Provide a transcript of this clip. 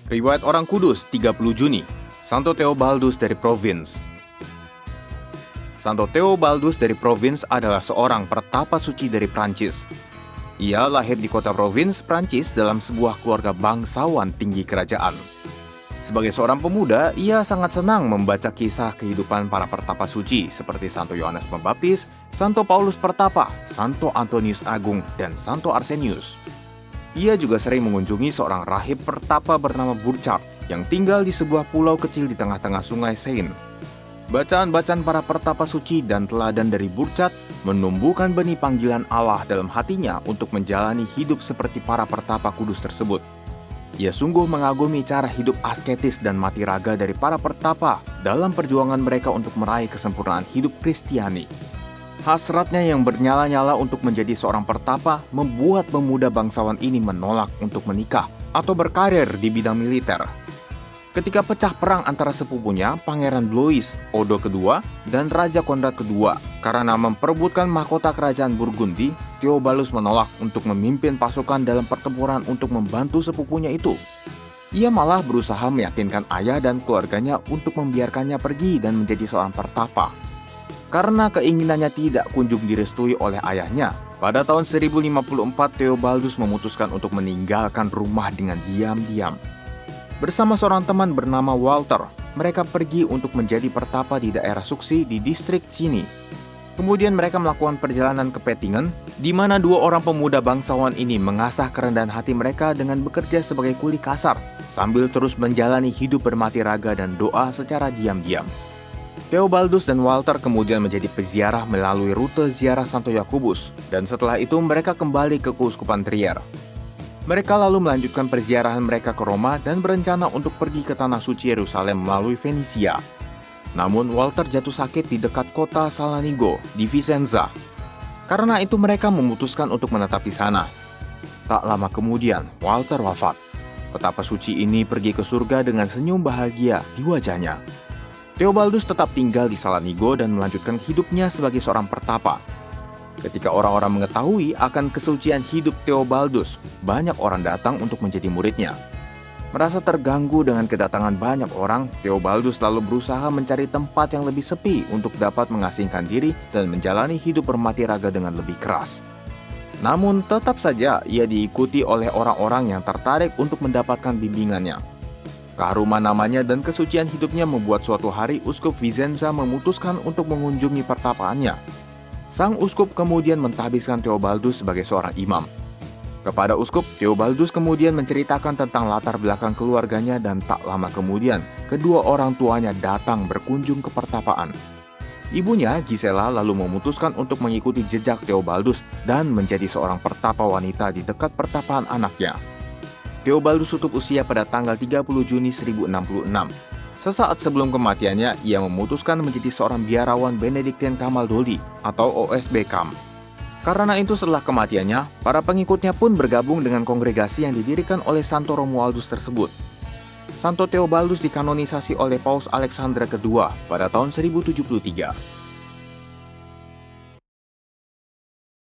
Riwayat Orang Kudus 30 Juni, Santo Theobaldus dari Provins. Santo Theobaldus dari Provins adalah seorang pertapa suci dari Prancis. Ia lahir di kota Provins, Prancis dalam sebuah keluarga bangsawan tinggi kerajaan. Sebagai seorang pemuda, ia sangat senang membaca kisah kehidupan para pertapa suci seperti Santo Yohanes Pembaptis, Santo Paulus Pertapa, Santo Antonius Agung, dan Santo Arsenius. Ia juga sering mengunjungi seorang rahib pertapa bernama Burchard yang tinggal di sebuah pulau kecil di tengah-tengah sungai Seine. Bacaan-bacaan para pertapa suci dan teladan dari Burchard menumbuhkan benih panggilan Allah dalam hatinya untuk menjalani hidup seperti para pertapa kudus tersebut. Ia sungguh mengagumi cara hidup asketis dan mati raga dari para pertapa dalam perjuangan mereka untuk meraih kesempurnaan hidup Kristiani. Hasratnya yang bernyala-nyala untuk menjadi seorang pertapa membuat pemuda bangsawan ini menolak untuk menikah atau berkarir di bidang militer. Ketika pecah perang antara sepupunya, Pangeran Blois, Odo II, dan Raja Konrad II, karena memperebutkan mahkota kerajaan Burgundi, Theobaldus menolak untuk memimpin pasukan dalam pertempuran untuk membantu sepupunya itu. Ia malah berusaha meyakinkan ayah dan keluarganya untuk membiarkannya pergi dan menjadi seorang pertapa. Karena keinginannya tidak kunjung direstui oleh ayahnya, pada tahun 1054 Theobaldus memutuskan untuk meninggalkan rumah dengan diam-diam. Bersama seorang teman bernama Walter, mereka pergi untuk menjadi pertapa di daerah Suksi di distrik Cini. Kemudian mereka melakukan perjalanan ke Pettingen, di mana dua orang pemuda bangsawan ini mengasah kerendahan hati mereka dengan bekerja sebagai kuli kasar, sambil terus menjalani hidup bermati raga dan doa secara diam-diam. Theobaldus dan Walter kemudian menjadi peziarah melalui rute ziarah Santo Yakobus, dan setelah itu mereka kembali ke Keuskupan Trier. Mereka lalu melanjutkan perziarahan mereka ke Roma dan berencana untuk pergi ke Tanah Suci Yerusalem melalui Fenisia. Namun Walter jatuh sakit di dekat kota Salanigo di Vicenza. Karena itu mereka memutuskan untuk menetap di sana. Tak lama kemudian, Walter wafat. Petapa suci ini pergi ke surga dengan senyum bahagia di wajahnya. Theobaldus tetap tinggal di Salanigo dan melanjutkan hidupnya sebagai seorang pertapa. Ketika orang-orang mengetahui akan kesucian hidup Theobaldus, banyak orang datang untuk menjadi muridnya. Merasa terganggu dengan kedatangan banyak orang, Theobaldus lalu berusaha mencari tempat yang lebih sepi untuk dapat mengasingkan diri dan menjalani hidup bermati raga dengan lebih keras. Namun tetap saja ia diikuti oleh orang-orang yang tertarik untuk mendapatkan bimbingannya. Keharuman namanya dan kesucian hidupnya membuat suatu hari Uskup Vicenza memutuskan untuk mengunjungi pertapaannya. Sang uskup kemudian mentahbiskan Theobaldus sebagai seorang imam. Kepada uskup, Theobaldus kemudian menceritakan tentang latar belakang keluarganya dan tak lama kemudian, kedua orang tuanya datang berkunjung ke pertapaan. Ibunya, Gisela, lalu memutuskan untuk mengikuti jejak Theobaldus dan menjadi seorang pertapa wanita di dekat pertapaan anaknya. Theobaldus tutup usia pada tanggal 30 Juni 1066. Sesaat sebelum kematiannya, ia memutuskan menjadi seorang biarawan Benediktin Camaldoli atau OSB-Cam. Karena itu setelah kematiannya, para pengikutnya pun bergabung dengan kongregasi yang didirikan oleh Santo Romualdus tersebut. Santo Theobaldus dikanonisasi oleh Paus Alexander II pada tahun 1073.